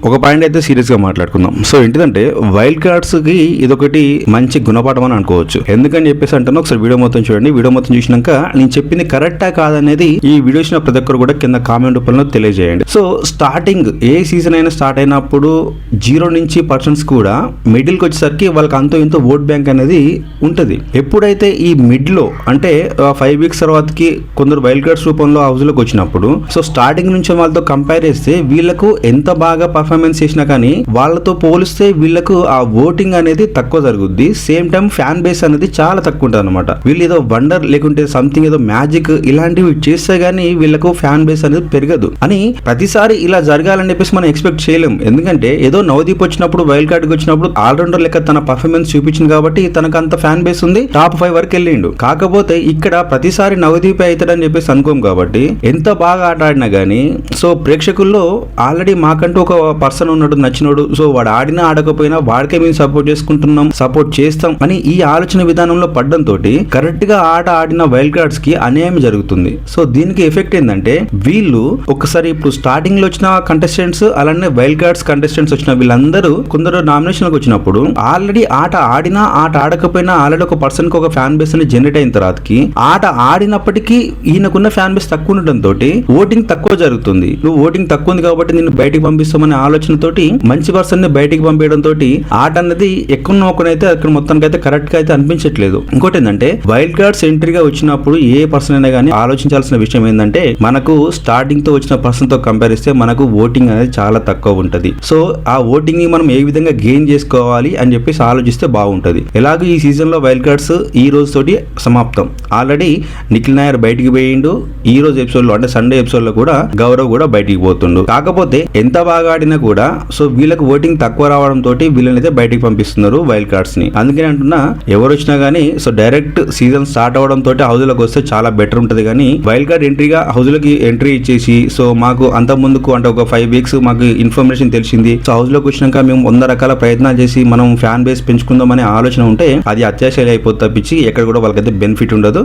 ఒక పాయింట్ అయితే సీరియస్ గా మాట్లాడుకుందాం. సో ఏంటిదంటే వైల్డ్ కార్డ్స్ కి ఇదొకటి మంచి గుణపాఠం అని అనుకోవచ్చు. ఎందుకని చెప్పేసి అంటాను, ఒకసారి వీడియో మొత్తం చూడండి. వీడియో మొత్తం చూసినాక నేను చెప్పింది కరెక్టా కాదనేది ఈ వీడియో చూసిన ప్రతి ఒక్కరు కూడా కింద కామెంట్ రూపంలో తెలియజేయండి. సో స్టార్టింగ్ ఏ సీజన్ అయినా స్టార్ట్ అయినప్పుడు 0 నుంచి పర్సన్స్ కూడా మిడిల్ కి వచ్చేసరికి వాళ్ళకి అంతో ఇంతో ఓట్ బ్యాంక్ అనేది ఉంటది. ఎప్పుడైతే ఈ మిడ్ లో అంటే 5 వీక్స్ తర్వాతకి కొందరు వైల్డ్ కార్డ్స్ రూపంలో హౌస్ లోకి వచ్చినప్పుడు సో స్టార్టింగ్ నుంచి వాళ్ళతో కంపేర్ చేస్తే వీళ్ళకు ఎంత బాగా పర్ఫార్మెన్స్ చేసినా కానీ వాళ్ళతో పోలిస్తే వీళ్ళకు ఆ ఓటింగ్ అనేది తక్కువ జరుగుద్ది. సేమ్ టైం ఫ్యాన్ బేస్ అనేది చాలా తక్కువ ఉంటుంది అనమాట. వీళ్ళు ఏదో వండర్ లేకుంటే సంథింగ్ ఏదో మ్యాజిక్ ఇలాంటివి చేస్తే గానీ వీళ్ళకు ఫ్యాన్ బేస్ అనేది పెరగదు అని ప్రతిసారి ఇలా జరగాలని చెప్పేసి మనం ఎక్స్పెక్ట్ చేయలేం. ఎందుకంటే ఏదో నవదీప్ వచ్చినప్పుడు వైల్డ్ కార్డ్ వచ్చినప్పుడు ఆల్రౌండర్ లెక్క తన పర్ఫార్మెన్స్ చూపించింది కాబట్టి తనకు అంత ఫ్యాన్ బేస్ ఉంది, టాప్ 5 వరకు వెళ్ళిండు. కాకపోతే ఇక్కడ ప్రతిసారి నవదీప్ అవుతాడని చెప్పేసి అనుకోం కాబట్టి ఎంత బాగా ఆట ఆడినా గానీ సో ప్రేక్షకుల్లో ఆల్రెడీ మాకంటూ ఒక పర్సన్ ఉన్నాడు నచ్చినోడు, సో వాడు ఆడినా ఆడకపోయినా వాడికే మేము సపోర్ట్ చేసుకుంటున్నాం, సపోర్ట్ చేస్తాం అని ఈ ఆలోచన విధానంలో పడ్డంతో కరెక్ట్ గా ఆట ఆడిన వైల్డ్ కార్డ్స్ కి అన్యాయం జరుగుతుంది. సో దీనికి ఎఫెక్ట్ ఏంటంటే వీళ్ళు ఒకసారి ఇప్పుడు స్టార్టింగ్ లో వచ్చిన కంటెస్టెంట్స్ అలానే వైల్డ్ కార్డ్స్ కంటెస్టెంట్స్ వచ్చిన వీళ్ళందరూ కొందరు నామినేషన్ వచ్చినప్పుడు ఆల్రెడీ ఆట ఆడినా ఆట ఆడకపోయినా ఆల్రెడీ ఒక పర్సన్ కి ఒక ఫ్యాన్ బేస్ అనేది జనరేట్ అయిన తర్వాతకి ఆట ఆడినప్పటికీ ఈయనకున్న ఫ్యాన్ బేస్ తక్కువ ఉండటంతో ఓటింగ్ తక్కువ జరుగుతుంది. నువ్వు ఓటింగ్ తక్కువ ఉంది కాబట్టి నేను బయటికి పంపిస్తామనే ఆలోచనతోటి మంచి పర్సన్ ని బయటికి పంపించడం తోటి ఆట అనేది ఎక్కువ నోకనైతే అక్కడ మొత్తానికి అయితే కరెక్ట్ గా అయితే అనిపించట్లేదు. ఇంకోటి ఏంటంటే వైల్డ్ కార్డ్స్ ఎంట్రీగా వచ్చినప్పుడు ఏ పర్సన్ అయినా కానీ ఆలోచించాల్సిన విషయం ఏంటంటే మనకు స్టార్టింగ్ తో వచ్చిన పర్సన్ తో కంపేర్ చేస్తే మనకు ఓటింగ్ అనేది చాలా తక్కువ ఉంటది. సో ఆ ఓటింగ్ ని మనం ఏ విధంగా గెయిన్ చేసుకోవాలి అని చెప్పేసి ఆలోచిస్తే బాగుంటది. ఎలాగో ఈ సీజన్ లో వైల్డ్ కార్డ్స్ ఈ రోజు తోటి సమాప్తం. ఆల్రెడీ నిఖిల్ నాయర్ బయటికి పోయిండు. ఈ రోజు ఎపిసోడ్ లో అంటే సండే ఎపిసోడ్ లో కూడా గౌరవ్ కూడా బయటికి పోతుండు. కాకపోతే ఎంత బాగా ఆడినా కూడా సో వీళ్ళకి ఓటింగ్ తక్కువ రావడం తోటి వీళ్ళనైతే బయటికి పంపిస్తున్నారు వైల్డ్ కార్డ్స్ ని. అందుకని అంటున్నా ఎవరు వచ్చినా గానీ సో డైరెక్ట్ సీజన్ స్టార్ట్ అవడం తోటి హౌస్ లోకి వస్తే చాలా బెటర్ ఉంటది. కానీ వైల్డ్ కార్డ్ ఎంట్రీగా హౌస్ లోకి ఎంట్రీ ఇచ్చేసి సో మాకు అంత ముందుకు అంటే ఒక 5 వీక్స్ మాకు ఇన్ఫర్మేషన్ తెలిసింది, సో హౌస్ లోకి వచ్చినాక మేము 100 రకాల ప్రయత్నాలు చేసి మనం ఫ్యాన్ బేస్ పెంచుకుందాం అనే ఆలోచన ఉంటే అది అత్యాశలు అయిపోతే తప్పించి ఎక్కడ కూడా వాళ్ళకైతే బెనిఫిట్ ఉండదు.